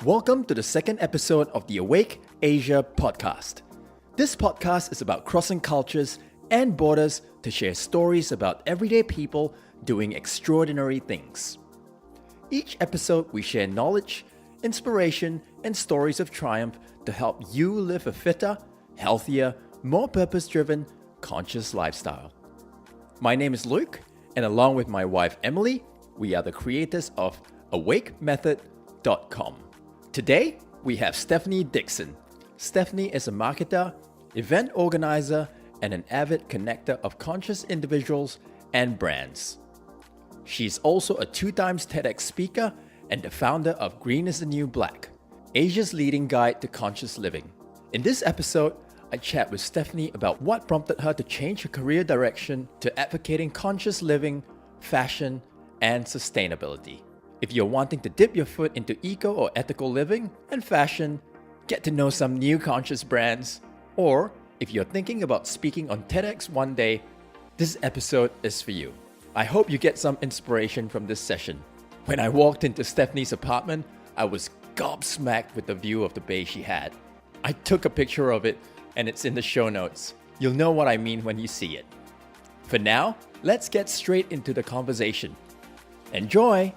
Welcome to the second episode of the Awake Asia podcast. This podcast is about crossing cultures and borders to share stories about everyday people doing extraordinary things. Each episode, we share knowledge, inspiration, and stories of triumph to help you live a fitter, healthier, more purpose-driven, conscious lifestyle. My name is Luke, and along with my wife Emily, we are the creators of awakemethod.com. Today, we have Stephanie Dickson. Stephanie is a marketer, event organizer, and an avid connector of conscious individuals and brands. She's also a 2-time TEDx speaker and the founder of Green is the New Black, Asia's leading guide to conscious living. In this episode, I chat with Stephanie about what prompted her to change her career direction to advocating conscious living, fashion, and sustainability. If you're wanting to dip your foot into eco or ethical living and fashion, get to know some new conscious brands, or if you're thinking about speaking on TEDx one day, this episode is for you. I hope you get some inspiration from this session. When I walked into Stephanie's apartment, I was gobsmacked with the view of the bay she had. I took a picture of it, and it's in the show notes. You'll know what I mean when you see it. For now, let's get straight into the conversation. Enjoy!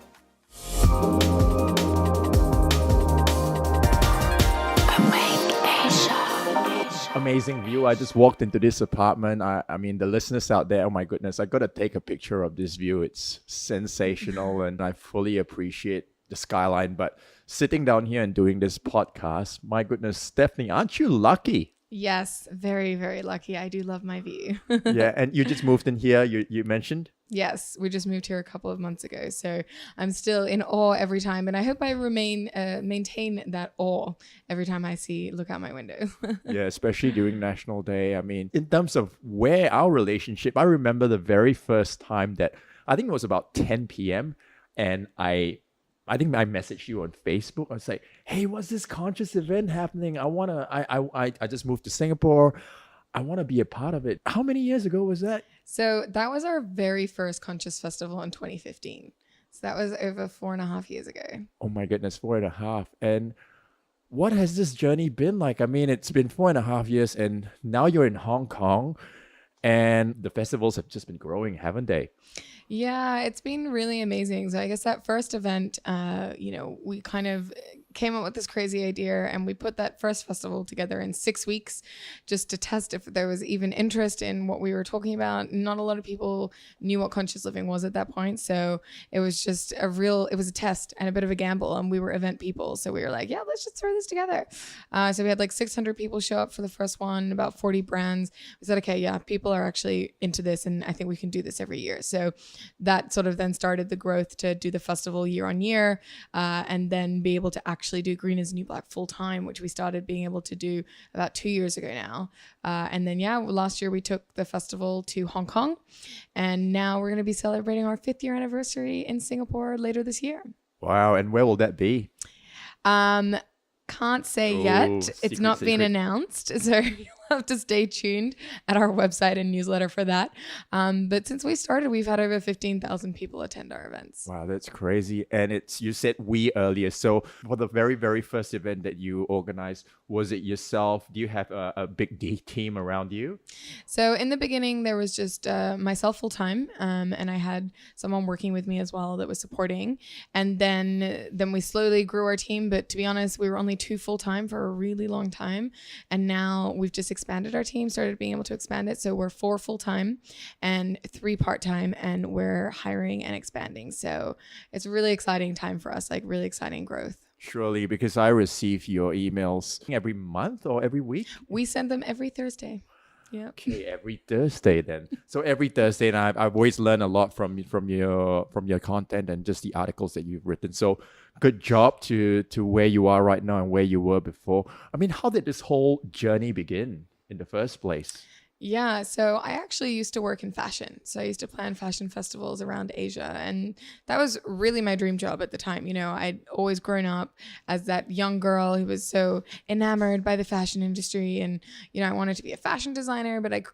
Amazing view. I just walked into this apartment. I mean, the listeners out there, oh my goodness, I got to take a picture of this view. It's sensational and I fully appreciate the skyline. But sitting down here and doing this podcast, my goodness, Stephanie, aren't you lucky? Yes, very, very lucky. I do love my view. Yeah, and you just moved in here, you mentioned? Yes, we just moved here a couple of months ago. So I'm still in awe every time. And I hope I maintain that awe every time I look out my window. Yeah, especially during National Day. I mean, in terms of where our relationship, I remember the very first time that, I think it was about 10 p.m. and I think I messaged you on Facebook. I was like, hey, what's this conscious event happening? I just moved to Singapore. I want to be a part of it. How many years ago was that? So that was our very first Conscious Festival in 2015. So that was over 4.5 years ago. Oh my goodness, 4.5. And what has this journey been like? I mean, it's been 4.5 years and now you're in Hong Kong and the festivals have just been growing, haven't they? Yeah, it's been really amazing. So I guess that first event, we kind of came up with this crazy idea and we put that first festival together in 6 weeks just to test if there was even interest in what we were talking about. Not a lot of people knew what conscious living was at that point. So it was just it was a test and a bit of a gamble, and we were event people. So we were like, yeah, let's just throw this together. So we had like 600 people show up for the first one, about 40 brands. We said, okay, yeah, people are actually into this and I think we can do this every year. So that sort of then started the growth to do the festival year on year, and then be able to actually do Green is the New Black full time, which we started being able to do about 2 years ago now. And then, last year we took the festival to Hong Kong, and now we're going to be celebrating our 5th year anniversary in Singapore later this year. Wow. And where will that be? Can't say yet. It's not been announced. So you'll have to stay tuned at our website and newsletter for that. But since we started, we've had over 15,000 people attend our events. Wow, that's crazy. And you said we earlier. So for the very, very first event that you organized, was it yourself? Do you have a big team around you? So in the beginning, there was just myself full time. And I had someone working with me as well that was supporting. And then we slowly grew our team. But to be honest, we were only 2 full time for a really long time. And now we've just expanded our team, started being able to expand it. So we're 4 full time and 3 part time, and we're hiring and expanding. So it's a really exciting time for us, like really exciting growth. Surely, because I receive your emails every month or every week. We send them every Thursday. Yeah. Okay, every Thursday then. So every Thursday, and I've always learned a lot from your content and just the articles that you've written. So good job to where you are right now and where you were before. I mean, how did this whole journey begin in the first place? Yeah, so I actually used to work in fashion. So I used to plan fashion festivals around Asia. And that was really my dream job at the time. I'd always grown up as that young girl who was so enamored by the fashion industry. And, I wanted to be a fashion designer, but I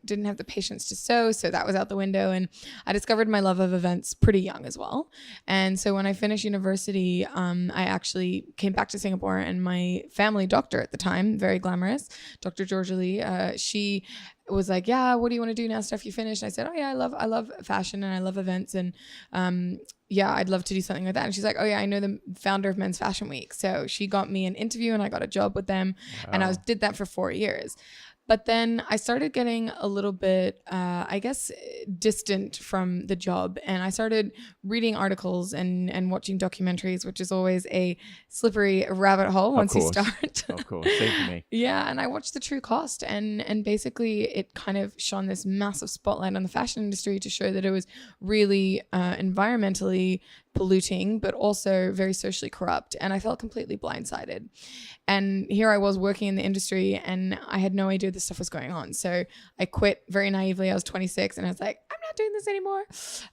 didn't have the patience to sew. So that was out the window. And I discovered my love of events pretty young as well. And so when I finished university, I actually came back to Singapore, and my family doctor at the time, very glamorous, Dr. Georgia Lee, she was like, yeah, what do you want to do now, Steph? You finished? And I said, oh yeah, I love fashion and I love events, and yeah, I'd love to do something like that. And she's like, oh yeah, I know the founder of Men's Fashion Week. So she got me an interview and I got a job with them. Wow. And I did that for 4 years. But then I started getting a little bit, I guess, distant from the job. And I started reading articles and watching documentaries, which is always a slippery rabbit hole once you start. Of course, same for me. Yeah, and I watched The True Cost. And basically it kind of shone this massive spotlight on the fashion industry to show that it was really environmentally polluting, but also very socially corrupt. And I felt completely blindsided. And here I was working in the industry and I had no idea this stuff was going on. So I quit very naively. I was 26 and I was like, I'm not doing this anymore.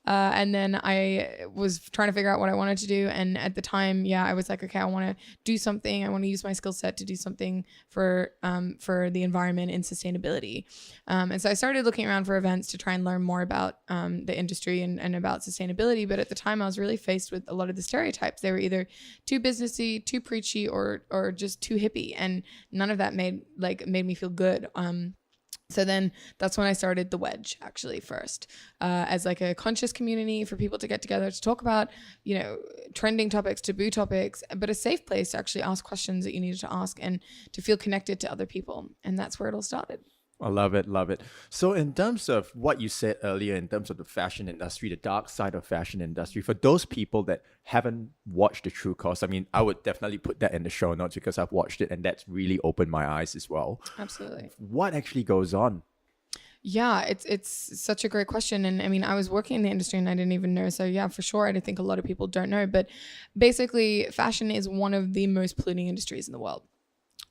And then I was trying to figure out what I wanted to do. And at the time, I was like, okay, I want to do something. I want to use my skill set to do something for the environment and sustainability. And so I started looking around for events to try and learn more about the industry and about sustainability. But at the time I was really faced with a lot of the stereotypes. They were either too businessy, too preachy, or just too hippie, and none of that made me feel good. So then that's when I started the Wedge, actually, first, as like a conscious community for people to get together to talk about, trending topics, taboo topics, but a safe place to actually ask questions that you needed to ask and to feel connected to other people. And that's where it all started. I love it. Love it. So in terms of what you said earlier, in terms of the fashion industry, the dark side of fashion industry, for those people that haven't watched The True Cost, I mean, I would definitely put that in the show notes because I've watched it and that's really opened my eyes as well. Absolutely. What actually goes on? Yeah, it's such a great question. And I mean, I was working in the industry and I didn't even know. So yeah, for sure. I think a lot of people don't know, but basically fashion is one of the most polluting industries in the world.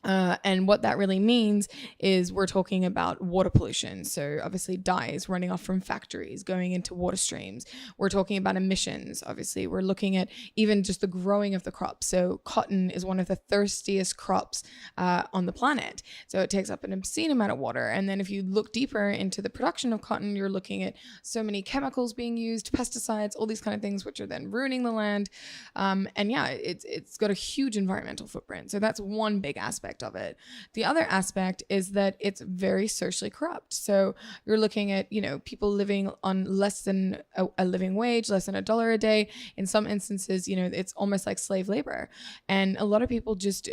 And what that really means is we're talking about water pollution. So obviously dyes running off from factories, going into water streams. We're talking about emissions. Obviously, we're looking at even just the growing of the crops. So cotton is one of the thirstiest crops on the planet. So it takes up an obscene amount of water. And then if you look deeper into the production of cotton, you're looking at so many chemicals being used, pesticides, all these kind of things, which are then ruining the land. And yeah, it's got a huge environmental footprint. So that's one big aspect of it. The other aspect is that it's very socially corrupt. So you're looking at, people living on less than a living wage, less than $1 a day. In some instances, it's almost like slave labor. And a lot of people just,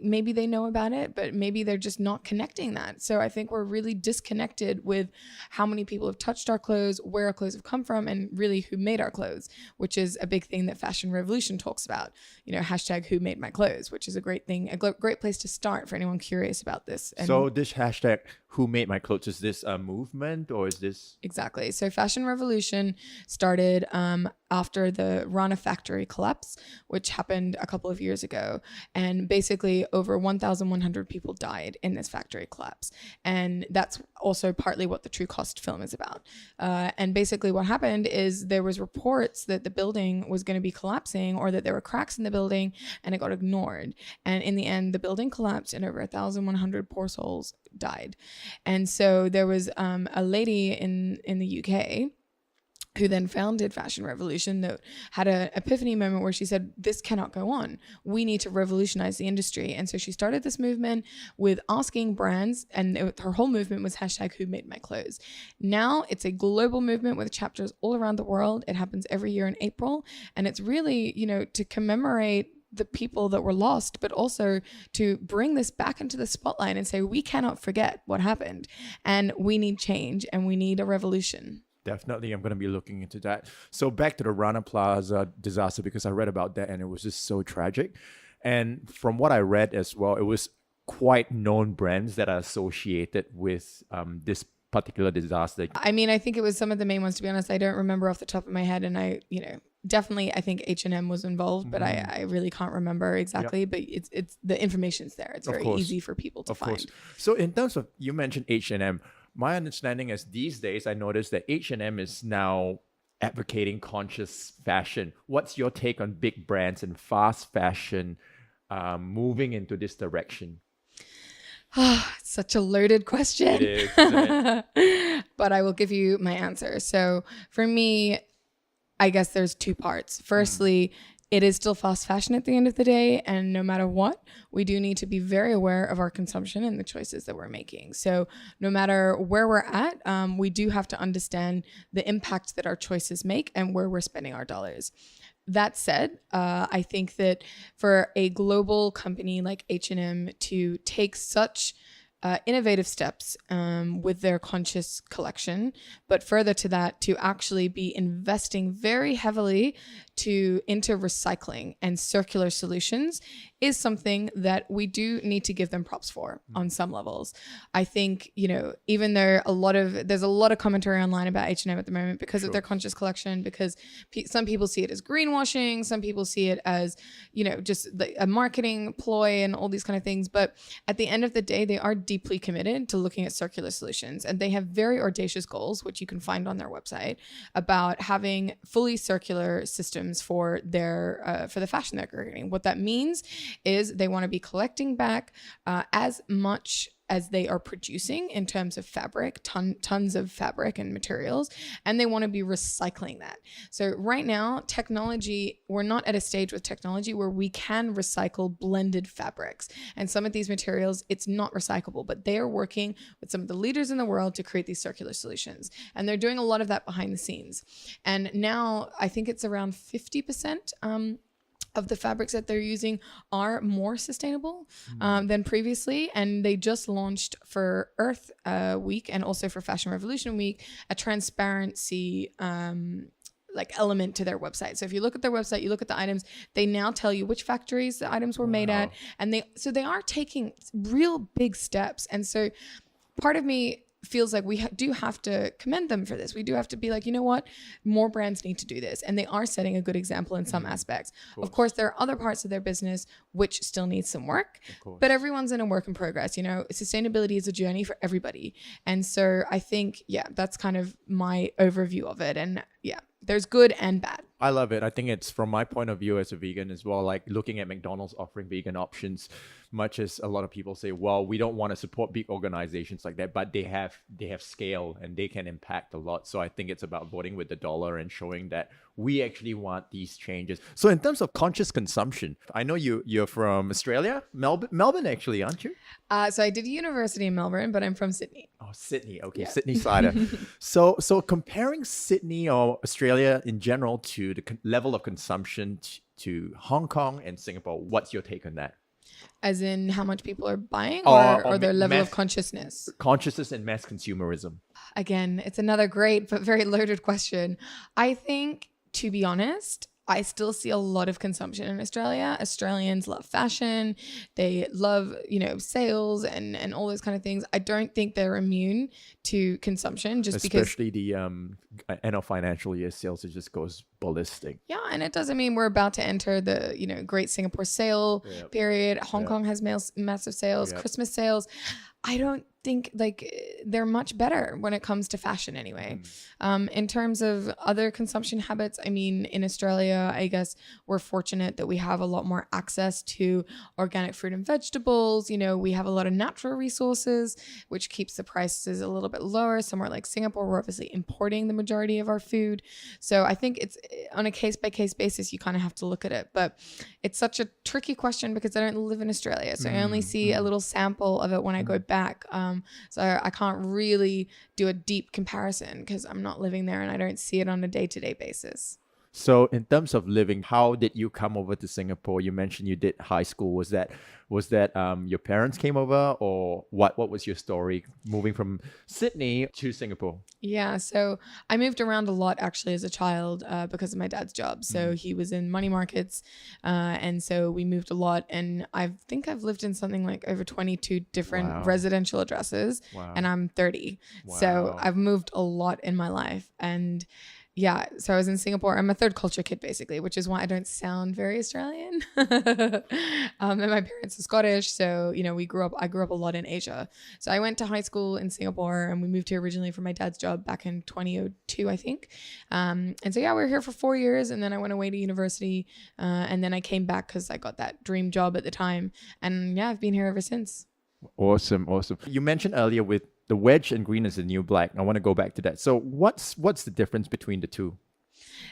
maybe they know about it, but maybe they're just not connecting that. So I think we're really disconnected with how many people have touched our clothes, where our clothes have come from, and really who made our clothes, which is a big thing that Fashion Revolution talks about, hashtag who made my clothes, which is a great thing, a great place to start for anyone curious about this. And so this hashtag who made my clothes, is this a movement or is this? Exactly. So Fashion Revolution started after the Rana factory collapse, which happened a couple of years ago. And basically over 1,100 people died in this factory collapse. And that's also partly what the True Cost film is about. And basically what happened is there was reports that the building was going to be collapsing or that there were cracks in the building, and it got ignored. And in the end, the building collapsed and over 1,100 poor souls died. And so there was a lady in the UK who then founded Fashion Revolution that had an epiphany moment where she said, this cannot go on. We need to revolutionize the industry. And so she started this movement with asking brands, and her whole movement was hashtag who made my clothes. Now it's a global movement with chapters all around the world. It happens every year in April. And it's really, to commemorate the people that were lost, but also to bring this back into the spotlight and say, we cannot forget what happened and we need change and we need a revolution. Definitely, I'm going to be looking into that. So back to the Rana Plaza disaster, because I read about that and it was just so tragic. And from what I read as well, it was quite known brands that are associated with this particular disaster. I mean, I think it was some of the main ones, to be honest. I don't remember off the top of my head, and definitely I think H&M was involved, but I really can't remember exactly. But it's the information's there. It's very easy for people to find. So in terms of, you mentioned H&M, my understanding is these days I noticed that H&M is now advocating conscious fashion. What's your take on big brands and fast fashion moving into this direction? Such a loaded question. It is, isn't it? But I will give you my answer. So for me, I guess there's two parts. Firstly, it is still fast fashion at the end of the day. And no matter what, we do need to be very aware of our consumption and the choices that we're making. So no matter where we're at, we do have to understand the impact that our choices make and where we're spending our dollars. That said, I think that for a global company like H&M to take such innovative steps with their conscious collection, but further to that, to actually be investing very heavily into recycling and circular solutions is something that we do need to give them props for on some levels. I think, even though there's a lot of commentary online about H&M at the moment because of their conscious collection, because some people see it as greenwashing, some people see it as, just a marketing ploy and all these kind of things. But at the end of the day, they are deeply committed to looking at circular solutions, and they have very audacious goals, which you can find on their website, about having fully circular systems for the fashion they're creating. What that means is they want to be collecting back as much as they are producing in terms of fabric, tons of fabric and materials, and they want to be recycling that. So right now, we're not at a stage with technology where we can recycle blended fabrics. And some of these materials, it's not recyclable, but they are working with some of the leaders in the world to create these circular solutions. And they're doing a lot of that behind the scenes. And now I think it's around 50% of the fabrics that they're using are more sustainable than previously. And they just launched for Earth Week and also for Fashion Revolution Week a transparency element to their website. So if you look at their website, you look at the items, they now tell you which factories the items were made at. And they are taking real big steps. And so part of me feels like we do have to commend them for this. We do have to be like, you know what? More brands need to do this. And they are setting a good example in some aspects. Of course, there are other parts of their business which still need some work, but everyone's in a work in progress. Sustainability is a journey for everybody. And so I think, that's kind of my overview of it. And there's good and bad. I love it. I think it's, from my point of view as a vegan as well, like looking at McDonald's offering vegan options, much as a lot of people say, well, we don't want to support big organizations like that, but they have scale and they can impact a lot. So I think it's about voting with the dollar and showing that we actually want these changes. So in terms of conscious consumption, I know you're from Australia, Melbourne actually, aren't you? So I did university in Melbourne, but I'm from Sydney. Oh, Sydney. Okay, yeah. Sydney cider. So comparing Sydney or Australia in general to the level of consumption to Hong Kong and Singapore, what's your take on that? As in how much people are buying or their level of consciousness? Consciousness and mass consumerism. Again, it's another great but very loaded question. I think, to be honest, I still see a lot of consumption in Australia. Australians love fashion. They love, sales and all those kind of things. I don't think they're immune to consumption especially the end of financial year sales, it just goes ballistic. Yeah, and it doesn't mean we're about to enter the, great Singapore sale period. Hong Kong has massive sales, Christmas sales. I don't think they're much better when it comes to fashion anyway. In terms of other consumption habits, I mean, in Australia, I guess we're fortunate that we have a lot more access to organic fruit and vegetables. We have a lot of natural resources, which keeps the prices a little bit lower. Somewhere like Singapore, we're obviously importing the majority of our food. So I think it's on a case-by-case basis, you kind of have to look at it. But it's such a tricky question because I don't live in Australia. So I only see a little sample of it when I go back. So I can't really do a deep comparison because I'm not living there and I don't see it on a day-to-day basis. So in terms of living, how did you come over to Singapore? You mentioned you did high school. Was that your parents came over, or what was your story moving from Sydney to Singapore? Yeah, so I moved around a lot actually as a child because of my dad's job. So he was in money markets, and so we moved a lot. And I think I've lived in something like over 22 different residential addresses, and I'm 30. Wow. So I've moved a lot in my life. And yeah, so I was in Singapore. I'm a third culture kid, basically, which is why I don't sound very Australian. And my parents are Scottish, so I grew up a lot in Asia. So I went to high school in Singapore, and we moved here originally for my dad's job back in 2002, I think. And so yeah, we were here for 4 years, and then I went away to university, and then I came back because I got that dream job at the time, and yeah, I've been here ever since. Awesome. You mentioned earlier with the wedge and green is the new black. I want to go back to that. So what's the difference between the two?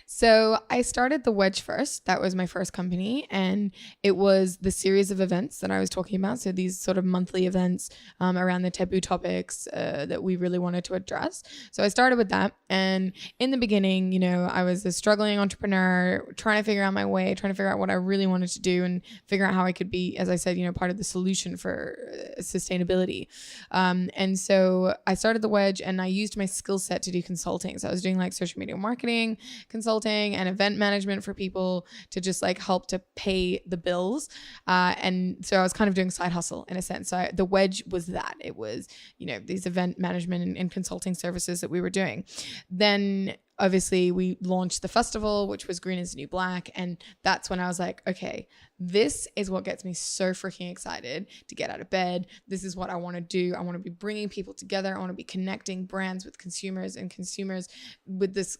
So I started the Wedge first. That was my first company. And it was the series of events that I was talking about. So these sort of monthly events around the taboo topics that we really wanted to address. So I started with that. And in the beginning, I was a struggling entrepreneur, trying to figure out my way, trying to figure out what I really wanted to do and figure out how I could be, as I said, part of the solution for sustainability. And so I started the Wedge and I used my skill set to do consulting. So I was doing like social media marketing, consulting and event management for people to just like help to pay the bills. And so I was kind of doing side hustle in a sense. So the Wedge was that. It was, these event management and consulting services that we were doing. Then obviously we launched the festival, which was Green is the New Black. And that's when I was like, okay, this is what gets me so freaking excited to get out of bed. This is what I want to do. I want to be bringing people together. I want to be connecting brands with consumers and consumers with this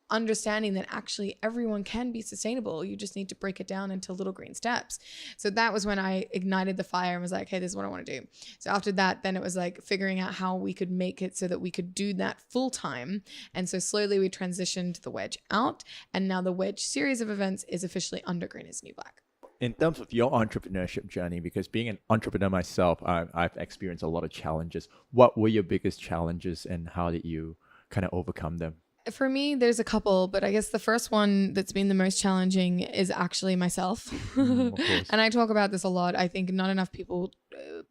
understanding that actually everyone can be sustainable. You just need to break it down into little green steps. So that was when I ignited the fire and was like, hey, this is what I want to do. So after that, then it was like figuring out how we could make it so that we could do that full time. And so slowly we transitioned the Wedge out. And now the Wedge series of events is officially under Green is the New Black. In terms of your entrepreneurship journey, because being an entrepreneur myself, I've experienced a lot of challenges. What were your biggest challenges and how did you kind of overcome them? For me, there's a couple, but I guess the first one that's been the most challenging is actually myself. And I talk about this a lot. I think not enough people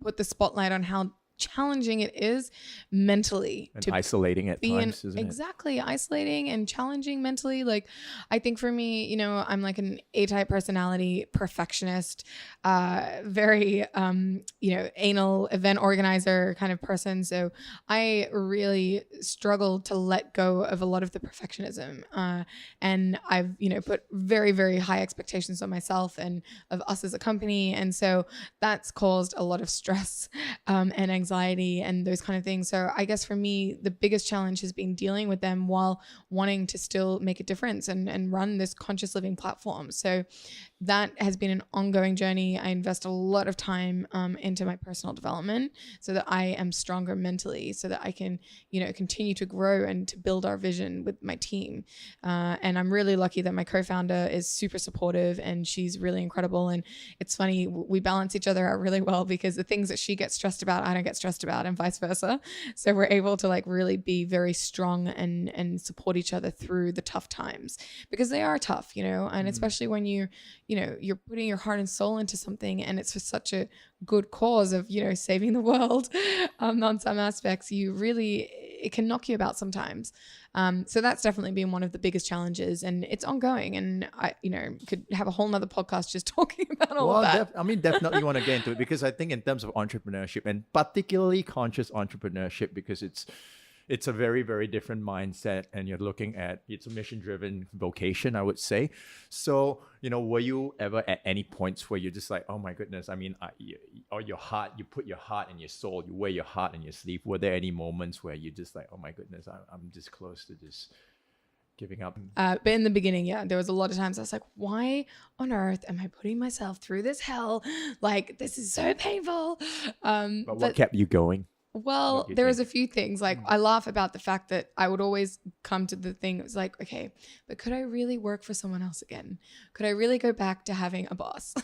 put the spotlight on how challenging it is mentally and isolating at times, isn't it? Exactly, isolating and challenging mentally. Like I think for me, I'm like an A-type personality, perfectionist, very anal event organizer kind of person. So I really struggled to let go of a lot of the perfectionism, and I've put very, very high expectations on myself and of us as a company, and so that's caused a lot of stress and anxiety and those kind of things. So I guess for me, the biggest challenge has been dealing with them while wanting to still make a difference and run this conscious living platform. So that has been an ongoing journey. I invest a lot of time into my personal development so that I am stronger mentally, so that I can, continue to grow and to build our vision with my team. And I'm really lucky that my co-founder is super supportive and she's really incredible. And it's funny, we balance each other out really well because the things that she gets stressed about, I don't get stressed about, and vice versa. So we're able to like really be very strong and support each other through the tough times, because they are tough, and especially when you're putting your heart and soul into something and it's for such a good cause of, saving the world on some aspects, it can knock you about sometimes. So that's definitely been one of the biggest challenges, and it's ongoing. And I, could have a whole nother podcast just talking about all of that. Definitely want to get into it, because I think in terms of entrepreneurship, and particularly conscious entrepreneurship, because it's a very, very different mindset, and you're looking at, it's a mission-driven vocation, I would say. So, were you ever at any points where you're just like, oh my goodness, or your heart, you put your heart and your soul, you wear your heart in your sleeve. Were there any moments where you're just like, oh my goodness, I'm just close to just giving up? But in the beginning, yeah, there was a lot of times I was like, why on earth am I putting myself through this hell? Like, this is so painful. But what kept you going? Well, there was a few things. Like, I laugh about the fact that I would always come to the thing. It was like, okay, but could I really work for someone else again? Could I really go back to having a boss?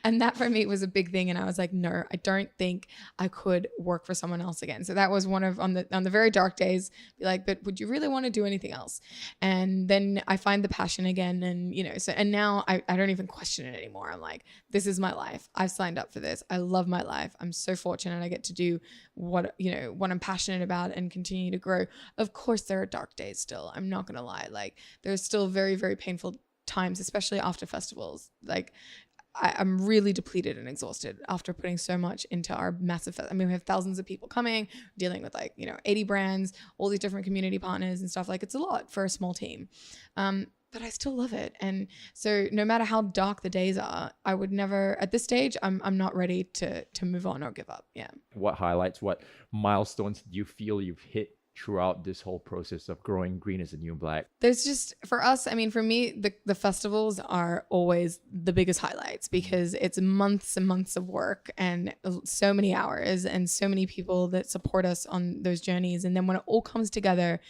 And that for me was a big thing. And I was like, no, I don't think I could work for someone else again. So that was one of, on the very dark days, be like, but would you really want to do anything else? And then I find the passion again. And, and now I don't even question it anymore. I'm like, this is my life. I've signed up for this. I love my life. I'm so fortunate I get to do what I'm passionate about and continue to grow. Of course, there are dark days still. I'm not going to lie. Like, there's still very, very painful times, especially after festivals. Like, I'm really depleted and exhausted after putting so much into our massive, I mean, we have thousands of people coming, dealing with like, 80 brands, all these different community partners and stuff. Like it's a lot for a small team. But I still love it. And so no matter how dark the days are, I would never, at this stage, I'm not ready to move on or give up. Yeah. What highlights, what milestones do you feel you've hit throughout this whole process of growing Green is the New Black? There's just, for us, I mean, for me, the festivals are always the biggest highlights because it's months and months of work and so many hours and so many people that support us on those journeys. And then when it all comes together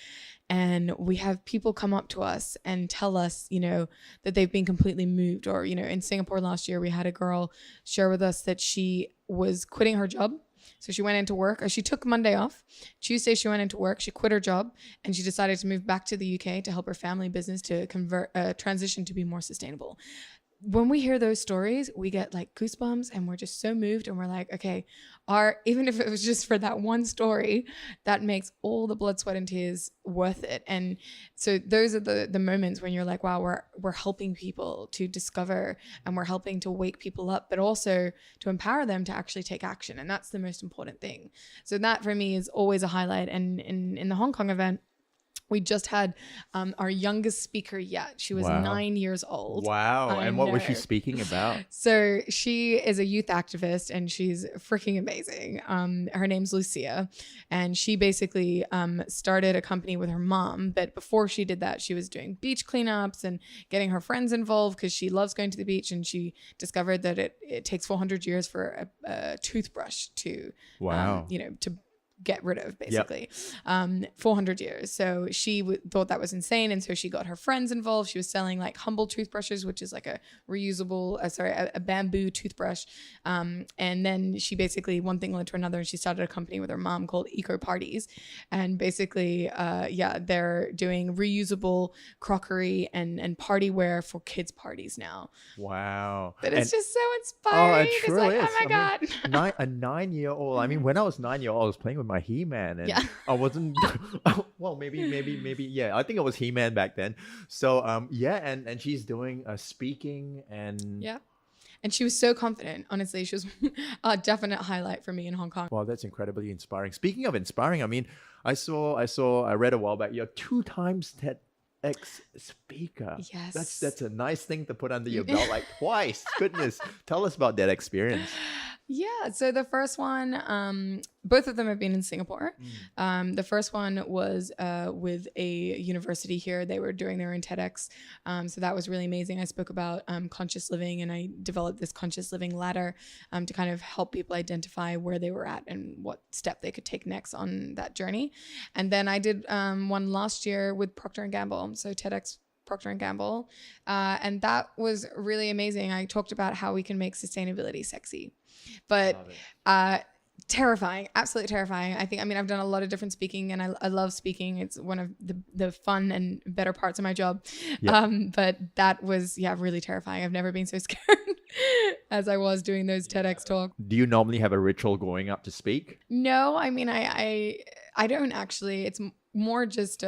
and we have people come up to us and tell us, that they've been completely moved, or, in Singapore last year, we had a girl share with us that she was quitting her job. So she went into work, or she took Monday off. Tuesday, she went into work, she quit her job, and she decided to move back to the UK to help her family business to transition to be more sustainable. When we hear those stories, we get like goosebumps and we're just so moved, and we're like, okay, even if it was just for that one story, that makes all the blood, sweat, and tears worth it. And so those are the moments when you're like, wow, we're helping people to discover, and we're helping to wake people up, but also to empower them to actually take action. And that's the most important thing. So that for me is always a highlight. And in the Hong Kong event, we just had our youngest speaker yet. She was 9 years old. Wow. And what was she speaking about? So she is a youth activist and she's freaking amazing. Her name's Lucia. And she basically started a company with her mom. But before she did that, she was doing beach cleanups and getting her friends involved because she loves going to the beach. And she discovered that it takes 400 years for a toothbrush to, to get rid of, basically. 400 years. So she thought that was insane, and so she got her friends involved. She was selling like humble toothbrushes, which is like a reusable a bamboo toothbrush, and then she basically, one thing led to another, and she started a company with her mom called Eco Parties, and basically they're doing reusable crockery and party wear for kids parties now. Wow. But it's just so inspiring. It it's like, oh my God. A 9-year-old. I mean, when I was 9-year-old, I was playing with my He-Man, and I wasn't well, maybe yeah, I think it was He-Man back then. So and she's doing speaking, and and she was so confident. Honestly, she was a definite highlight for me in Hong Kong. Wow, that's incredibly inspiring. Speaking of inspiring, I mean, I read a while back, you're 2 times TEDx speaker. Yes, that's a nice thing to put under your belt, like twice. Goodness. Tell us about that experience. Yeah, so the first one, both of them have been in Singapore. The first one was with a university here. They were doing their own TEDx. So that was really amazing. I spoke about conscious living, and I developed this conscious living ladder to kind of help people identify where they were at and what step they could take next on that journey. And then I did one last year with Procter & Gamble, so TEDx Procter & Gamble. And that was really amazing. I talked about how we can make sustainability sexy. But terrifying, absolutely terrifying. I've done a lot of different speaking, and I love speaking. It's one of the fun and better parts of my job. But that was, really terrifying. I've never been so scared as I was doing those TEDx talks. Do you normally have a ritual going up to speak? No, I mean, I don't actually. It's more just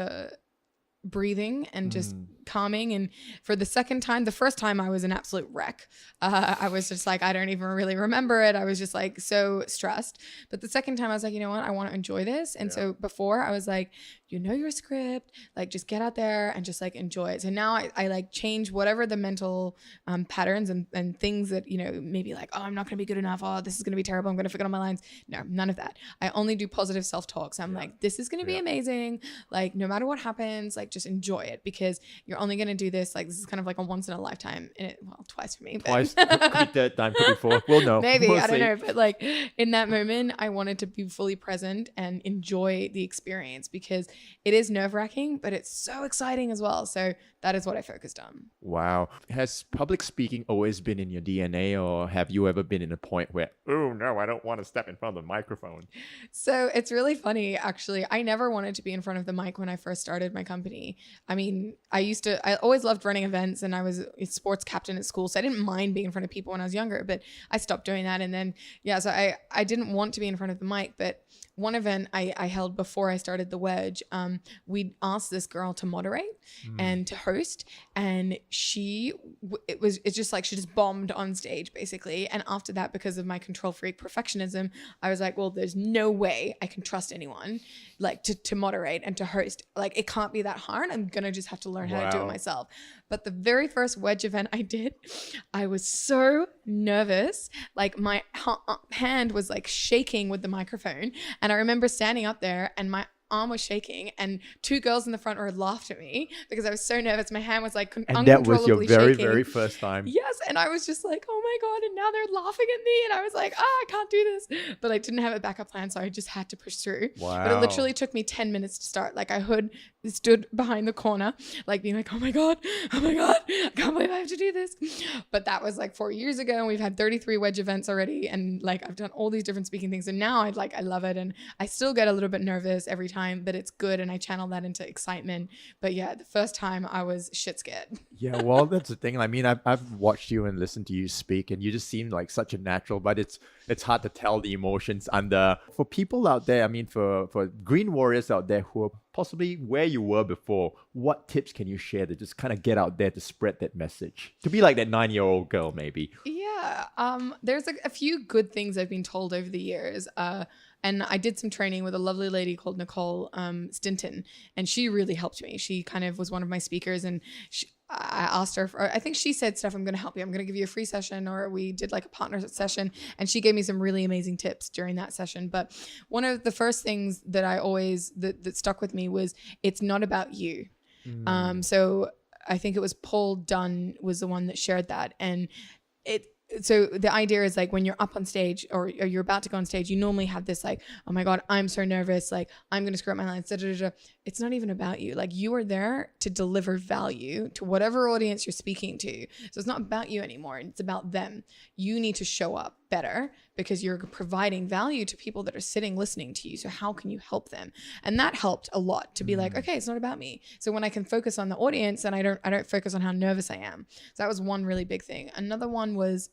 breathing and just calming. And for the second time, the first time I was an absolute wreck. I was just like, I don't even really remember it. I was just like so stressed. But the second time I was like, you know what? I want to enjoy this. And so before I was like, your script, like just get out there and just like enjoy it. So now I like change whatever the mental patterns and things that, maybe like, oh, I'm not going to be good enough. Oh, this is going to be terrible. I'm going to forget all my lines. No, none of that. I only do positive self-talk. So I'm like, this is going to be amazing. Like no matter what happens, like just enjoy it, because you're only going to do this. Like this is kind of like a once in a lifetime. Twice for me. Twice. Could be third time, could be fourth. We'll know. Maybe. We'll I don't see. know. But like in that moment, I wanted to be fully present and enjoy the experience, because it is nerve-wracking, but it's so exciting as well. So that is what I focused on. Wow. Has public speaking always been in your DNA, or have you ever been in a point where, oh no, I don't want to step in front of the microphone? So it's really funny, actually. I never wanted to be in front of the mic when I first started my company. I mean, I used I always loved running events, and I was a sports captain at school. So I didn't mind being in front of people when I was younger, but I stopped doing that. And then, so I didn't want to be in front of the mic, but one event I held before I started the Wedge, we asked this girl to moderate and to host, and it's just like she just bombed on stage basically. And after that, because of my control freak perfectionism, I was like, well, there's no way I can trust anyone like to moderate and to host. Like, it can't be that hard. I'm gonna just have to learn how to do it myself. But the very first Wedge event I did, I was so nervous. Like, my hand was like shaking with the microphone. And I remember standing up there and my arm was shaking, and two girls in the front row laughed at me because I was so nervous. My hand was like and that was your very, shaking. very first time. Yes. And I was just like, oh my God. And now they're laughing at me. And I was like, I can't do this. But I didn't have a backup plan. So I just had to push through. Wow. But it literally took me 10 minutes to start. Like, I stood behind the corner, like being like, oh my God, I can't believe I have to do this. But that was like 4 years ago. And we've had 33 Wedge events already. And like, I've done all these different speaking things. And now I love it. And I still get a little bit nervous every time, but it's good. And I channel that into excitement. But yeah, the first time I was shit scared. Yeah, well, that's the thing. I mean, I've watched you and listened to you speak, and you just seem like such a natural, but it's hard to tell the emotions under. For people out there, I mean, for green warriors out there who are possibly where you were before, what tips can you share to just kind of get out there to spread that message? To be like that 9-year-old girl, maybe. Yeah. There's a few good things I've been told over the years. And I did some training with a lovely lady called Nicole Stinton, and she really helped me. She kind of was one of my speakers, and I asked her, I think she said, Steph, I'm going to help you. I'm going to give you a free session, or we did like a partner session, and she gave me some really amazing tips during that session. But one of the first things that I always, that stuck with me was, it's not about you. So I think it was Paul Dunn was the one that shared that. And so the idea is like, when you're up on stage or you're about to go on stage, you normally have this like, oh my God, I'm so nervous. Like, I'm going to screw up my lines. It's not even about you. Like, you are there to deliver value to whatever audience you're speaking to. So it's not about you anymore. It's about them. You need to show up better because you're providing value to people that are sitting listening to you. So how can you help them? And that helped a lot to be like, okay, it's not about me. So when I can focus on the audience and I don't focus on how nervous I am. So that was one really big thing. Another one was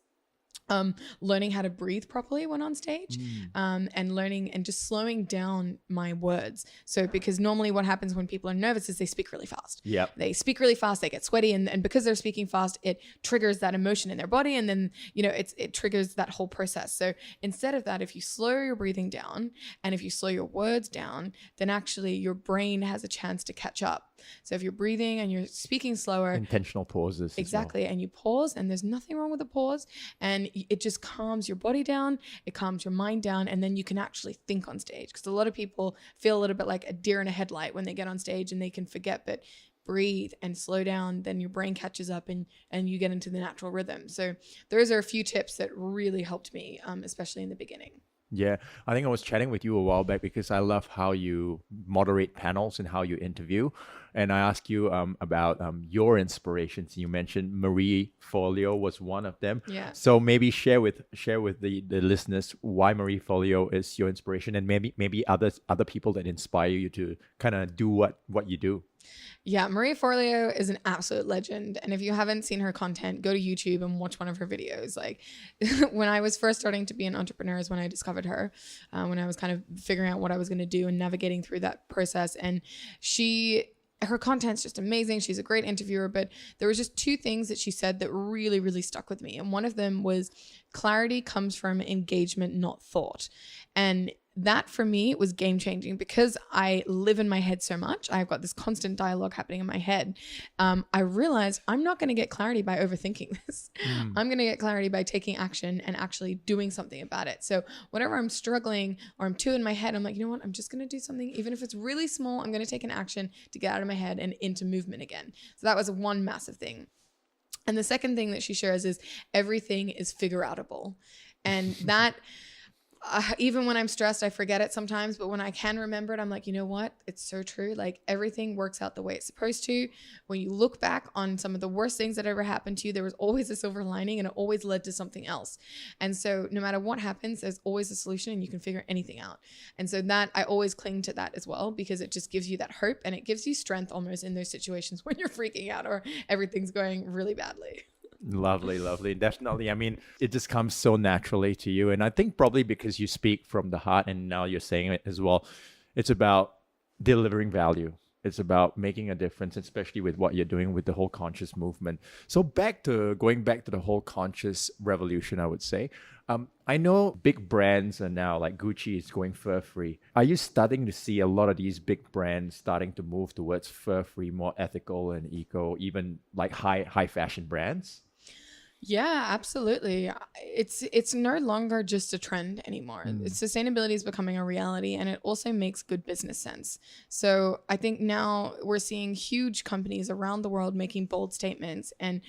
learning how to breathe properly when on stage, and learning and just slowing down my words. So because normally what happens when people are nervous is they speak really fast. Yep. They speak really fast, they get sweaty, and because they're speaking fast, it triggers that emotion in their body, and then, it triggers that whole process. So instead of that, if you slow your breathing down and if you slow your words down, then actually your brain has a chance to catch up. So if you're breathing and you're speaking slower, intentional pauses. Exactly. And you pause, and there's nothing wrong with a pause, and it just calms your body down, it calms your mind down, and then you can actually think on stage. Because a lot of people feel a little bit like a deer in a headlight when they get on stage, and they can forget, but breathe and slow down, then your brain catches up and you get into the natural rhythm. So those are a few tips that really helped me, especially in the beginning. Yeah, I think I was chatting with you a while back because I love how you moderate panels and how you interview. And I asked you about your inspirations. You mentioned Marie Forleo was one of them. Yeah. So maybe share with the listeners why Marie Forleo is your inspiration, and maybe other people that inspire you to kind of do what you do. Yeah, Marie Forleo is an absolute legend. And if you haven't seen her content, go to YouTube and watch one of her videos. Like, when I was first starting to be an entrepreneur is when I discovered her, when I was kind of figuring out what I was going to do and navigating through that process. And her content's just amazing. She's a great interviewer, but there was just two things that she said that really, really stuck with me. And one of them was, clarity comes from engagement, not thought. And that for me was game changing because I live in my head so much. I've got this constant dialogue happening in my head. I realized I'm not going to get clarity by overthinking this. I'm going to get clarity by taking action and actually doing something about it. So whenever I'm struggling or I'm too in my head, I'm like, you know what? I'm just going to do something. Even if it's really small, I'm going to take an action to get out of my head and into movement again. So that was one massive thing. And the second thing that she shares is everything is figure outable. And that Even when I'm stressed, I forget it sometimes. But when I can remember it, I'm like, you know what? It's so true. Like everything works out the way it's supposed to. When you look back on some of the worst things that ever happened to you, there was always a silver lining and it always led to something else. And so no matter what happens, there's always a solution and you can figure anything out. And so that I always cling to that as well, because it just gives you that hope and it gives you strength almost in those situations when you're freaking out or everything's going really badly. Lovely. Definitely. I mean, it just comes so naturally to you. And I think probably because you speak from the heart and now you're saying it as well, it's about delivering value. It's about making a difference, especially with what you're doing with the whole conscious movement. So going back to the whole conscious revolution, I would say, I know big brands are now like Gucci is going fur-free. Are you starting to see a lot of these big brands starting to move towards fur-free, more ethical and eco, even like high fashion brands? Yeah, absolutely. It's no longer just a trend anymore. Sustainability is becoming a reality and it also makes good business sense. So I think now we're seeing huge companies around the world making bold statements and,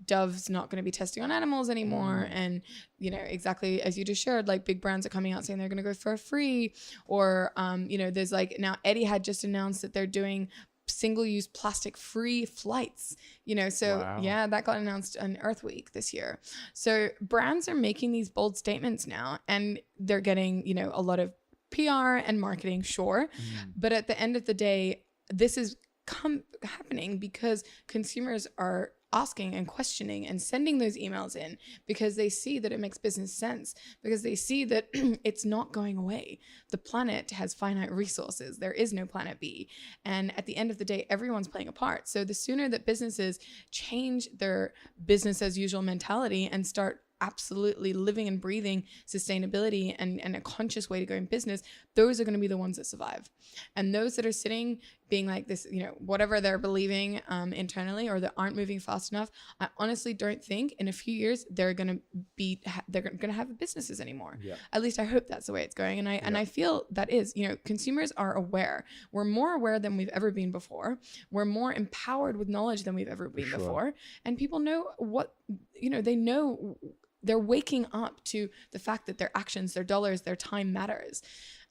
Dove's not going to be testing on animals anymore. And, exactly as you just shared, like big brands are coming out saying they're going to go for free or, there's like now Eddie had just announced that they're doing single-use plastic-free flights, Wow. Yeah, that got announced on Earth Week this year. So brands are making these bold statements now and they're getting, a lot of PR and marketing, sure. But at the end of the day, this is happening because consumers are asking and questioning and sending those emails in because they see that it makes business sense, because they see that it's not going away. The planet has finite resources. There is no planet B. And at the end of the day, everyone's playing a part. So the sooner that businesses change their business as usual mentality and start absolutely living and breathing sustainability and a conscious way to go in business, those are going to be the ones that survive. And those that are sitting being like this, whatever they're believing internally or that aren't moving fast enough, I honestly don't think in a few years they're going to have businesses anymore. Yeah. At least I hope that's the way it's going. And I feel that is, consumers are aware. We're more aware than we've ever been before. We're more empowered with knowledge than we've ever been before. And people know what, they know. They're waking up to the fact that their actions, their dollars, their time matters.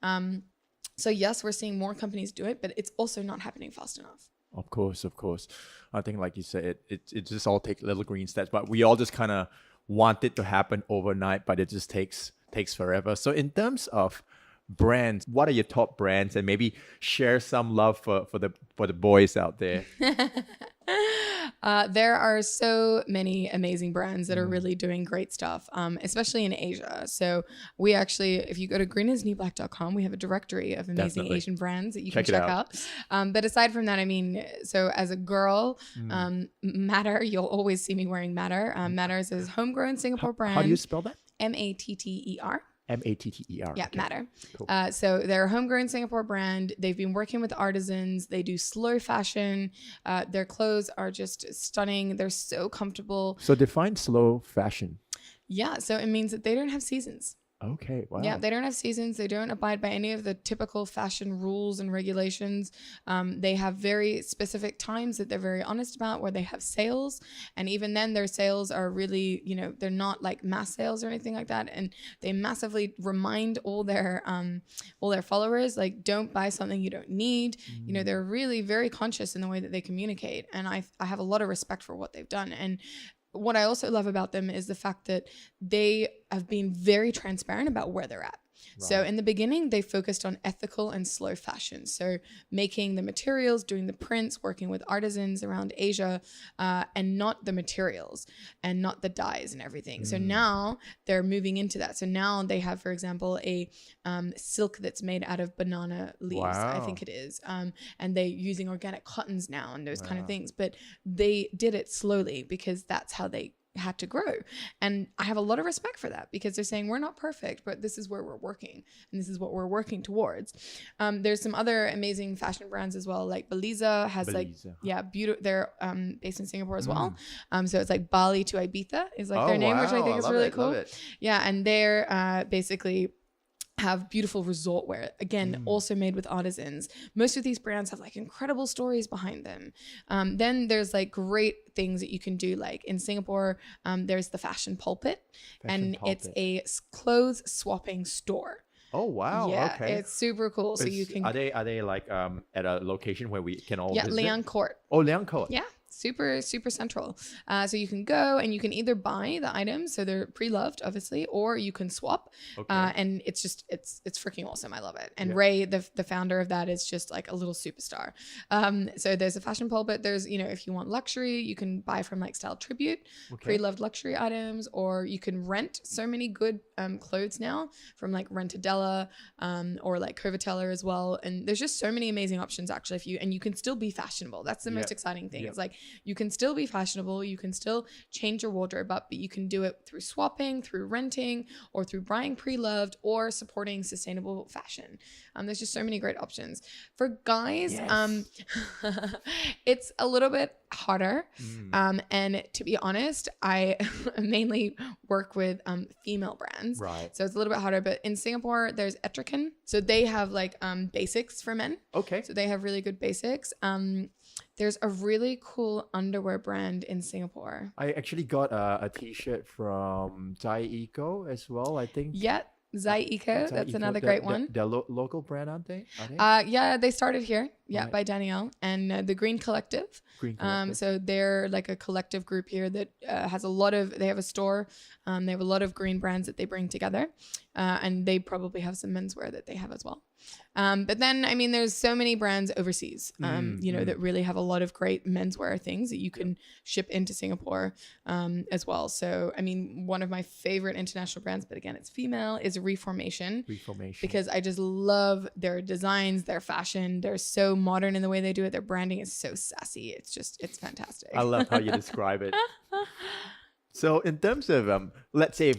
So yes, we're seeing more companies do it, but it's also not happening fast enough. Of course. I think like you said, it just all takes little green steps, but we all just kind of want it to happen overnight, but it just takes forever. So in terms of brands, what are your top brands? And maybe share some love for the boys out there. There are so many amazing brands that are really doing great stuff, especially in Asia. So we actually, if you go to greenisnewblack.com, we have a directory of amazing Definitely. Asian brands that you can Check it check out. out. But aside from that, I mean, so as a girl, Matter, you'll always see me wearing Matter. Matter is a homegrown Singapore brand. How do you spell that? Matter. Matter. Yeah, Okay. Matter. Cool. So they're a homegrown Singapore brand. They've been working with artisans. They do slow fashion. Their clothes are just stunning. They're so comfortable. So define slow fashion. Yeah, so it means that they don't have seasons. Okay, wow. Yeah, they don't have seasons. They don't abide by any of the typical fashion rules and regulations. They have very specific times that they're very honest about where they have sales. And even then their sales are really, they're not like mass sales or anything like that. And they massively remind all their followers, like, don't buy something you don't need. They're really very conscious in the way that they communicate. And I have a lot of respect for what they've done. And what I also love about them is the fact that they have been very transparent about where they're at. Right. So in the beginning, they focused on ethical and slow fashion. So making the materials, doing the prints, working with artisans around Asia, and not the materials and not the dyes and everything. So now they're moving into that. So now they have, for example, a silk that's made out of banana leaves, I think it is. And they're using organic cottons now and those kind of things. But they did it slowly because that's how they had to grow. And I have a lot of respect for that because they're saying we're not perfect, but this is where we're working and this is what we're working towards. There's some other amazing fashion brands as well, like Beliza has beautiful. They're based in Singapore as well. So it's like Bali to Ibiza is like their name, which I think is really cool. Yeah, and they're basically have beautiful resort wear, again, also made with artisans. Most of these brands have like incredible stories behind them. Then there's like great things that you can do. Like in Singapore, there's the Fashion Pulpit, it's a clothes swapping store. Oh wow! Yeah, Okay, it's super cool. So you can. Are they like at a location where we can all visit? Liang Court. Oh, Liang Court. Yeah, super central. So you can go and you can either buy the items, so they're pre-loved obviously, or you can swap. And it's just it's freaking awesome. I love it. And Ray, the founder of that, is just like a little superstar. So there's a Fashion Pulpit. There's, if you want luxury, you can buy from like Style Tribute, pre-loved luxury items, or you can rent so many good clothes now from like Rentadella, or like Covatella as well. And there's just so many amazing options actually and you can still be fashionable. That's the most exciting thing. It's like you can still be fashionable, you can still change your wardrobe up, but you can do it through swapping, through renting, or through buying pre-loved, or supporting sustainable fashion. There's just so many great options. For guys, it's a little bit harder. And to be honest, I mainly work with female brands. Right. So it's a little bit harder. But in Singapore, there's Etrican. So they have like basics for men. Okay. So they have really good basics. There's a really cool underwear brand in Singapore. I actually got a t-shirt from Zai Eco as well, I think. Yeah, Zai Eco. That's another great one. They're local brand, aren't they? Yeah, they started here. Yeah, by Danielle and the Green Collective. So they're like a collective group here that has they have a store. They have a lot of green brands that they bring together. And they probably have some menswear that they have as well. But then, I mean, there's so many brands overseas, that really have a lot of great menswear things that you can ship into Singapore as well. So, I mean, one of my favorite international brands, but again, it's female, is Reformation. Because I just love their designs, their fashion. They're so modern in the way they do it. Their branding is so sassy. It's fantastic. I love how you describe it. So in terms of, let's say,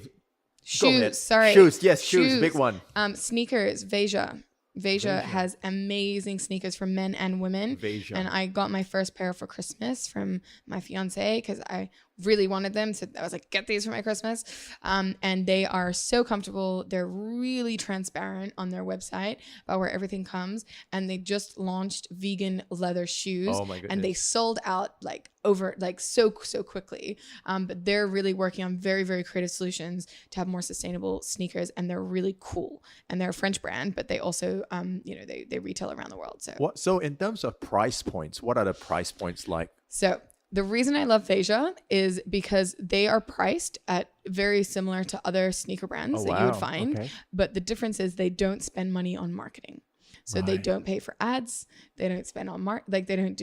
shoes, yes, shoes, big one. Sneakers, Veja has amazing sneakers for men and women. And I got my first pair for Christmas from my fiance because I really wanted them. So I was like, get these for my Christmas. And they are so comfortable. They're really transparent on their website about where everything comes. And they just launched vegan leather shoes. Oh my goodness. And they sold out so quickly. But they're really working on very, very creative solutions to have more sustainable sneakers. And they're really cool. And they're a French brand, but they also, they retail around the world. So in terms of price points, what are the price points like? So the reason I love Veja is because they are priced at very similar to other sneaker brands that you would find. Okay. But the difference is they don't spend money on marketing. So they don't pay for ads. They don't spend on they don't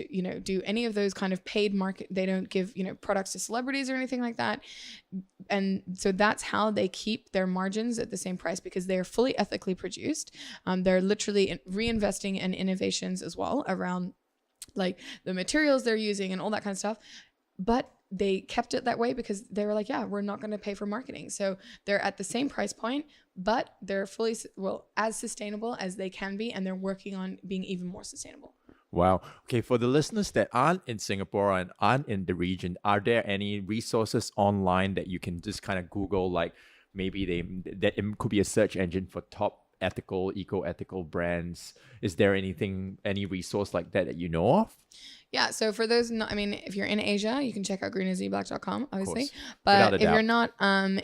do any of those kind of paid market. They don't give, products to celebrities or anything like that. And so that's how they keep their margins at the same price, because they're fully ethically produced. They're literally reinvesting in innovations as well around like the materials they're using and all that kind of stuff. But they kept it that way because they were like, yeah, we're not going to pay for marketing. So they're at the same price point, but they're fully, as sustainable as they can be. And they're working on being even more sustainable. Wow. Okay. For the listeners that aren't in Singapore and aren't in the region, are there any resources online that you can just kind of Google, like maybe that it could be a search engine for top ethical, eco-ethical brands? Is there any resource like that you know of? Yeah, so for those, if you're in Asia, you can check out greenasyblack.com, obviously. But if you're not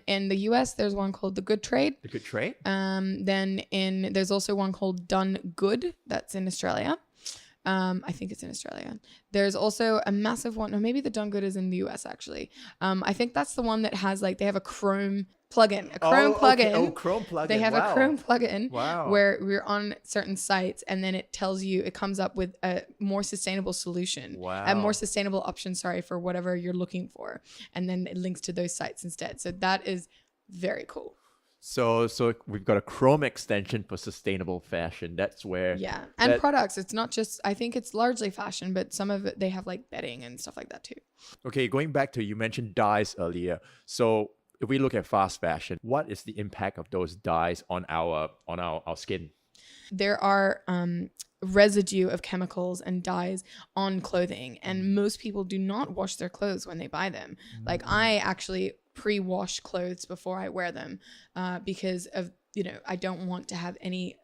in the US, there's one called The Good Trade. The Good Trade? There's also one called Done Good, that's in Australia. I think it's in Australia. There's also a massive one, or maybe the Done Good is in the US actually. I think that's the one that has they have a Chrome plugin, plugin. Okay. Oh, Chrome plugin. They have a Chrome plugin where we're on certain sites and then it tells you, it comes up with a more sustainable solution, a more sustainable option, for whatever you're looking for. And then it links to those sites instead. So that is very cool. So we've got a Chrome extension for sustainable fashion. That's where and products. It's not just, I think it's largely fashion, but some of it they have like bedding and stuff like that too. Okay, going back to, you mentioned dyes earlier. So if we look at fast fashion, what is the impact of those dyes on our skin? There are residue of chemicals and dyes on clothing, and most people do not wash their clothes when they buy them. Like I actually pre-wash clothes before I wear them because of I don't want to have any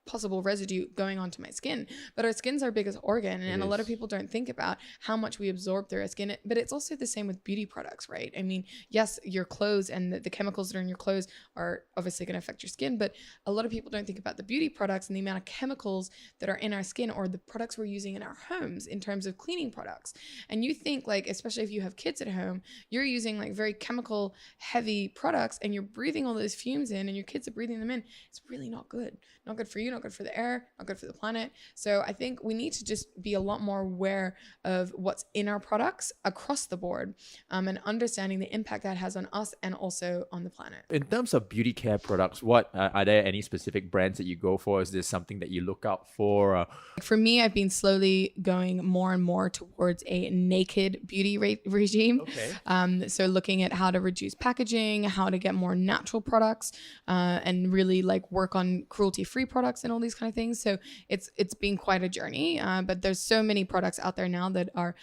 possible residue going onto my skin. But our skin's our biggest organ, and a lot of people don't think about how much we absorb through our skin. But it's also the same with beauty products, right? I mean, yes, your clothes and the chemicals that are in your clothes are obviously going to affect your skin, but a lot of people don't think about the beauty products and the amount of chemicals that are in our skin, or the products we're using in our homes in terms of cleaning products. And you think, like, especially if you have kids at home, you're using like very chemical heavy products and you're breathing all those fumes in, and your kids are breathing them in. It's really not good. Not good for you, not good for the air, not good for the planet. So I think we need to just be a lot more aware of what's in our products across the board, and understanding the impact that has on us and also on the planet. In terms of beauty care products, what are there any specific brands that you go for? Is this something that you look out for? For me, I've been slowly going more and more towards a naked beauty regime. Okay. So looking at how to reduce packaging, how to get more natural products, and really like work on cruelty-free products and all these kind of things. So it's been quite a journey, but there's so many products out there now that are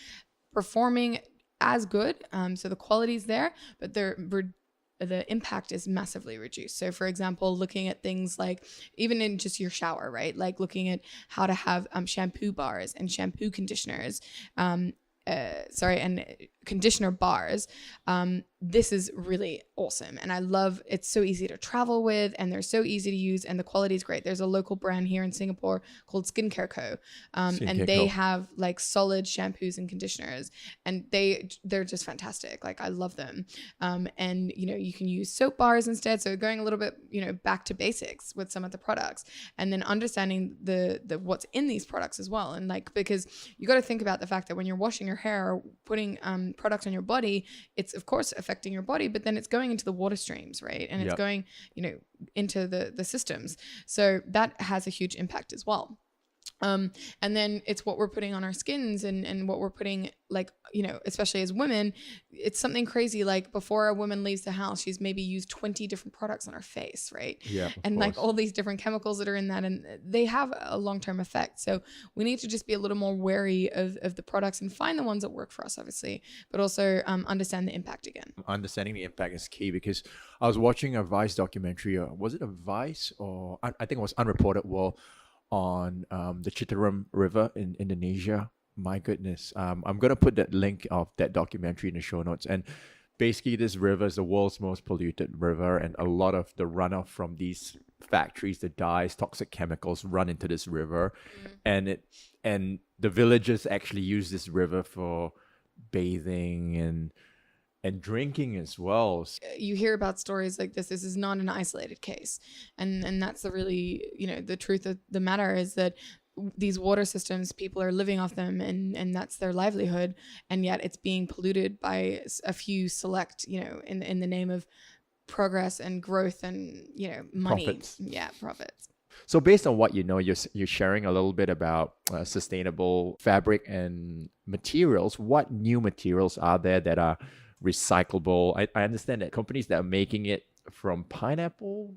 performing as good. So the quality's there, but the impact is massively reduced. So for example, looking at things like even in just your shower, right? Like looking at how to have shampoo bars and shampoo conditioners, and conditioner bars. This is really awesome. And I love, it's so easy to travel with, and they're so easy to use, and the quality is great. There's a local brand here in Singapore called Skincare Co. And they have like solid shampoos and conditioners, and they're just fantastic. Like I love them. And you can use soap bars instead. So going a little bit, back to basics with some of the products, and then understanding the what's in these products as well. And like, because you got to think about the fact that when you're washing your hair or putting products on your body, it's of course affecting your body, but then it's going into the water streams, right? And it's going, into the systems. So that has a huge impact as well. And then it's what we're putting on our skins and what we're putting, like, especially as women, it's something crazy. Like before a woman leaves the house, she's maybe used 20 different products on her face, right? Yeah. And like all these different chemicals that are in that, and they have a long-term effect. So we need to just be a little more wary of the products and find the ones that work for us, obviously, but also understand the impact again. Understanding the impact is key, because I was watching a Vice documentary. Was it a Vice, or I think it was Unreported World, on the Citarum River in Indonesia. My goodness. I'm going to put that link of that documentary in the show notes. And basically this river is the world's most polluted river, and a lot of the runoff from these factories, the dyes, toxic chemicals run into this river. And the villagers actually use this river for bathing and drinking as well. You hear about stories like this. This is not an isolated case. And that's the really, the truth of the matter is that these water systems, people are living off them, and that's their livelihood. And yet it's being polluted by a few select, in the name of progress and growth and, money. Profits. Yeah, profits. So based on what you're sharing a little bit about sustainable fabric and materials. What new materials are there that are recyclable? I understand that companies that are making it from pineapple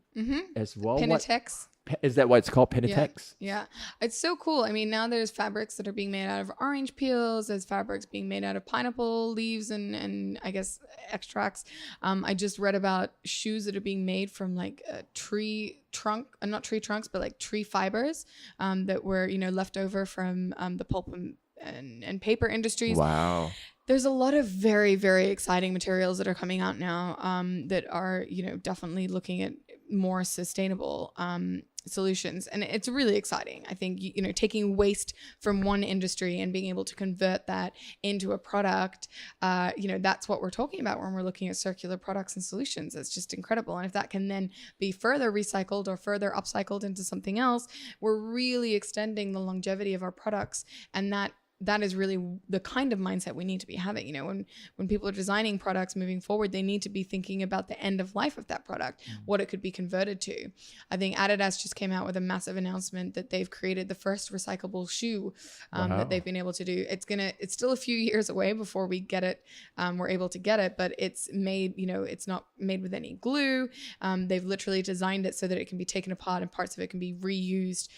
as well. Pinatex. Is that what it's called? Pinatex? Yeah. It's so cool. I mean, now there's fabrics that are being made out of orange peels. There's fabrics being made out of pineapple leaves and I guess extracts. I just read about shoes that are being made from like a tree trunk, not tree trunks, but like tree fibers that were, left over from the pulp and paper industries. Wow. There's a lot of very, very exciting materials that are coming out now that are, definitely looking at more sustainable solutions. And it's really exciting. I think, taking waste from one industry and being able to convert that into a product, that's what we're talking about when we're looking at circular products and solutions. It's just incredible. And if that can then be further recycled or further upcycled into something else, we're really extending the longevity of our products. And that is really the kind of mindset we need to be having. When people are designing products moving forward, they need to be thinking about the end of life of that product, what it could be converted to. I think Adidas just came out with a massive announcement that they've created the first recyclable shoe that they've been able to do. It's still a few years away before we get it. We're able to get it, but it's made, it's not made with any glue. They've literally designed it so that it can be taken apart and parts of it can be reused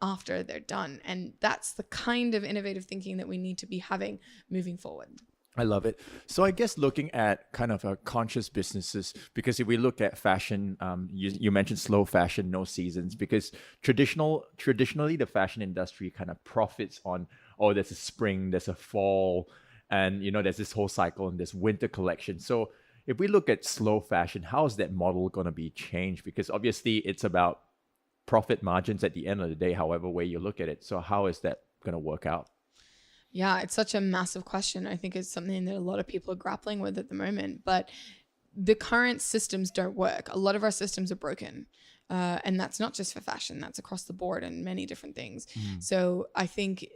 after they're done. And that's the kind of innovative thinking that we need to be having moving forward. I love it. So I guess looking at kind of conscious businesses, because if we look at fashion, you mentioned slow fashion, no seasons, because traditionally the fashion industry kind of profits on, oh, there's a spring, there's a fall, and there's this whole cycle and this winter collection. So if we look at slow fashion, how is that model going to be changed? Because obviously it's about profit margins at the end of the day, however way you look at it. So how is that going to work out? Yeah, it's such a massive question. I think it's something that a lot of people are grappling with at the moment, but the current systems don't work. A lot of our systems are broken. And that's not just for fashion, that's across the board and many different things. So I think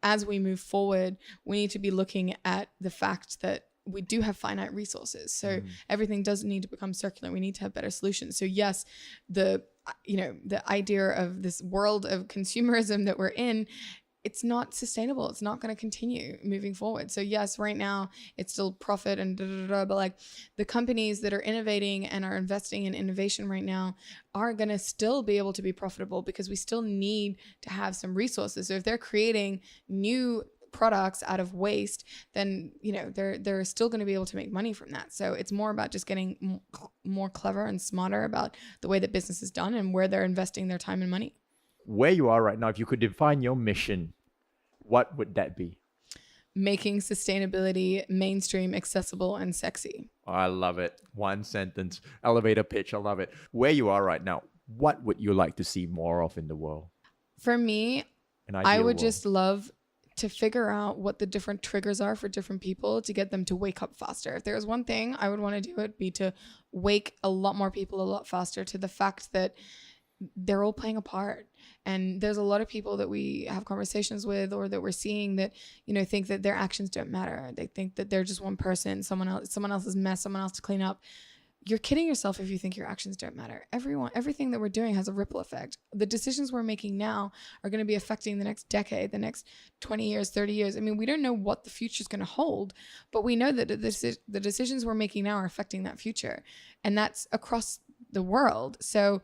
as we move forward, we need to be looking at the fact that we do have finite resources. So everything doesn't need to become circular. We need to have better solutions. So yes, the idea of this world of consumerism that we're in, it's not sustainable. It's not going to continue moving forward. So yes, right now it's still profit and but like the companies that are innovating and are investing in innovation right now are going to still be able to be profitable because we still need to have some resources. So if they're creating new products out of waste, then they're still going to be able to make money from that. So it's more about just getting more clever and smarter about the way that business is done and where they're investing their time and money. Where you are right now, if you could define your mission, what would that be? Making sustainability mainstream, accessible, and sexy. Oh, I love it. One sentence, elevator pitch. I love it. Where you are right now, what would you like to see more of in the world? For me, I would just love to figure out what the different triggers are for different people to get them to wake up faster. If there was one thing I would want to do, it'd be to wake a lot more people a lot faster to the fact that they're all playing a part. And there's a lot of people that we have conversations with or that we're seeing that, think that their actions don't matter. They think that they're just one person, someone else's mess, someone else to clean up. You're kidding yourself if you think your actions don't matter. Everything that we're doing has a ripple effect. The decisions we're making now are going to be affecting the next decade, the next 20 years, 30 years. I mean, we don't know what the future is going to hold, but we know that the decisions we're making now are affecting that future. And that's across the world. So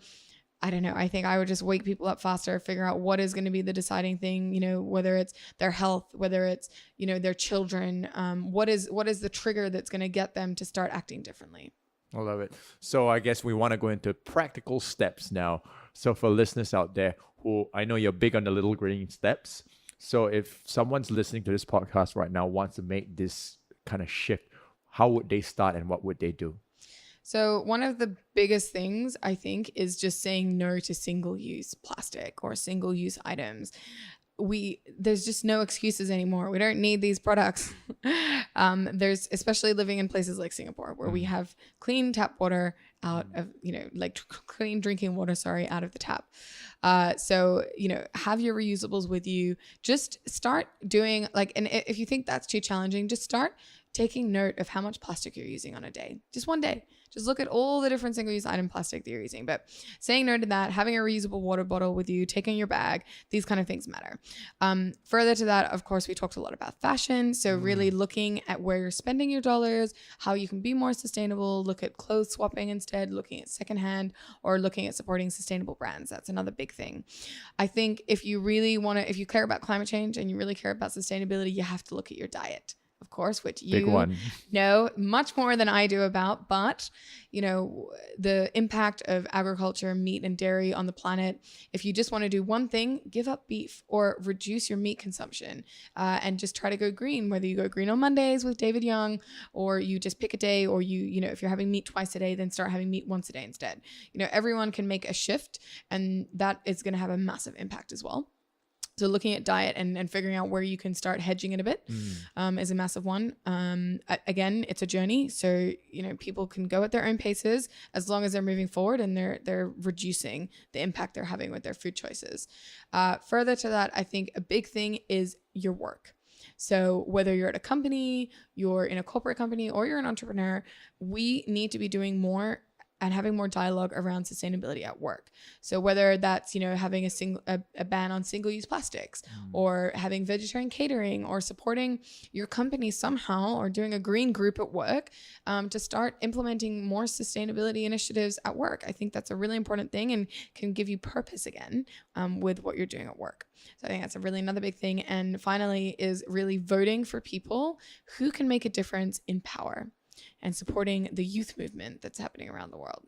I don't know. I think I would just wake people up faster, figure out what is going to be the deciding thing, whether it's their health, whether it's, their children, what is the trigger that's going to get them to start acting differently. I love it. So I guess we want to go into practical steps now. So for listeners out there who I know you're big on the little green steps. So if someone's listening to this podcast right now wants to make this kind of shift, how would they start and what would they do? So one of the biggest things I think is just saying no to single-use plastic or single-use items. There's just no excuses anymore. We don't need these products. There's, especially living in places like Singapore where we have clean tap water out of, clean drinking water, out of the tap. So, have your reusables with you. Just start doing and if you think that's too challenging, just start taking note of how much plastic you're using on a day. Just one day. Just look at all the different single-use item plastic that you're using. But saying no to that, having a reusable water bottle with you, taking your bag, these kind of things matter. Further to that, of course, we talked a lot about fashion. So really looking at where you're spending your dollars, how you can be more sustainable, look at clothes swapping instead, looking at secondhand, or looking at supporting sustainable brands. That's another big thing. I think if you care about climate change and you really care about sustainability, you have to look at your diet. Of course, which you know much more than I do about, but the impact of agriculture, meat and dairy on the planet. If you just want to do one thing, give up beef or reduce your meat consumption and just try to go green, whether you go green on Mondays with David Young or you just pick a day, or if you're having meat twice a day, then start having meat once a day instead. Everyone can make a shift, and that is going to have a massive impact as well. So looking at diet and figuring out where you can start hedging it a bit is a massive one. Again, it's a journey. So, people can go at their own paces as long as they're moving forward and they're reducing the impact they're having with their food choices. Further to that, I think a big thing is your work. So whether you're at a company, you're in a corporate company, or you're an entrepreneur, we need to be doing more and having more dialogue around sustainability at work. So whether that's, having a ban on single-use plastics, or having vegetarian catering, or supporting your company somehow, or doing a green group at work, to start implementing more sustainability initiatives at work. I think that's a really important thing and can give you purpose again with what you're doing at work. So I think that's another big thing. And finally is really voting for people who can make a difference in power and supporting the youth movement that's happening around the world.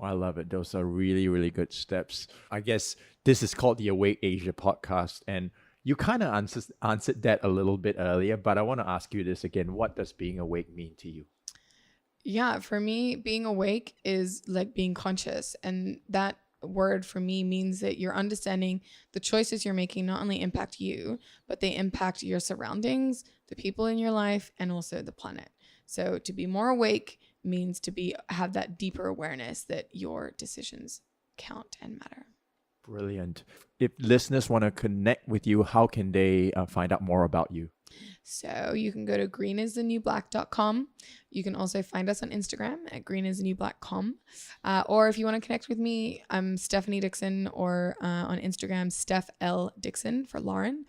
I love it. Those are really, really good steps. I guess this is called the Awake Asia podcast, and you kind of answered that a little bit earlier, but I want to ask you this again. What does being awake mean to you? Yeah, for me, being awake is like being conscious. And that word for me means that you're understanding the choices you're making not only impact you, but they impact your surroundings, the people in your life, and also the planet. So to be more awake means to have that deeper awareness that your decisions count and matter. Brilliant. If listeners want to connect with you, how can they find out more about you? So you can go to greenisthenewblack.com. You can also find us on Instagram at greenisthenewblack.com. Or if you want to connect with me, I'm Stephanie Dickson, or on Instagram, Steph L. Dickson for Lauren.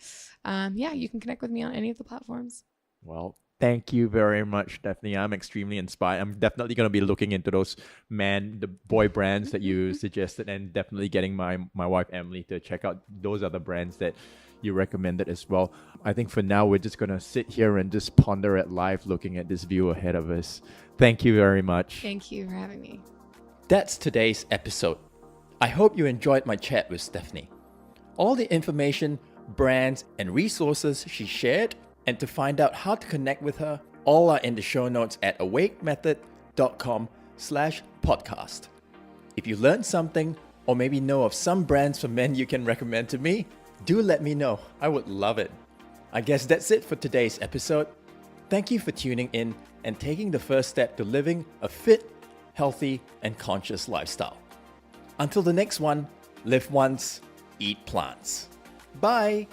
You can connect with me on any of the platforms. Well, thank you very much, Stephanie. I'm extremely inspired. I'm definitely going to be looking into the boy brands that you suggested, and definitely getting my wife, Emily, to check out those other brands that you recommended as well. I think for now, we're just going to sit here and just ponder at life, looking at this view ahead of us. Thank you very much. Thank you for having me. That's today's episode. I hope you enjoyed my chat with Stephanie. All the information, brands, and resources she shared, and to find out how to connect with her, all are in the show notes at awakemethod.com/podcast. If you learned something, or maybe know of some brands for men you can recommend to me, do let me know. I would love it. I guess that's it for today's episode. Thank you for tuning in and taking the first step to living a fit, healthy, and conscious lifestyle. Until the next one, live once, eat plants. Bye.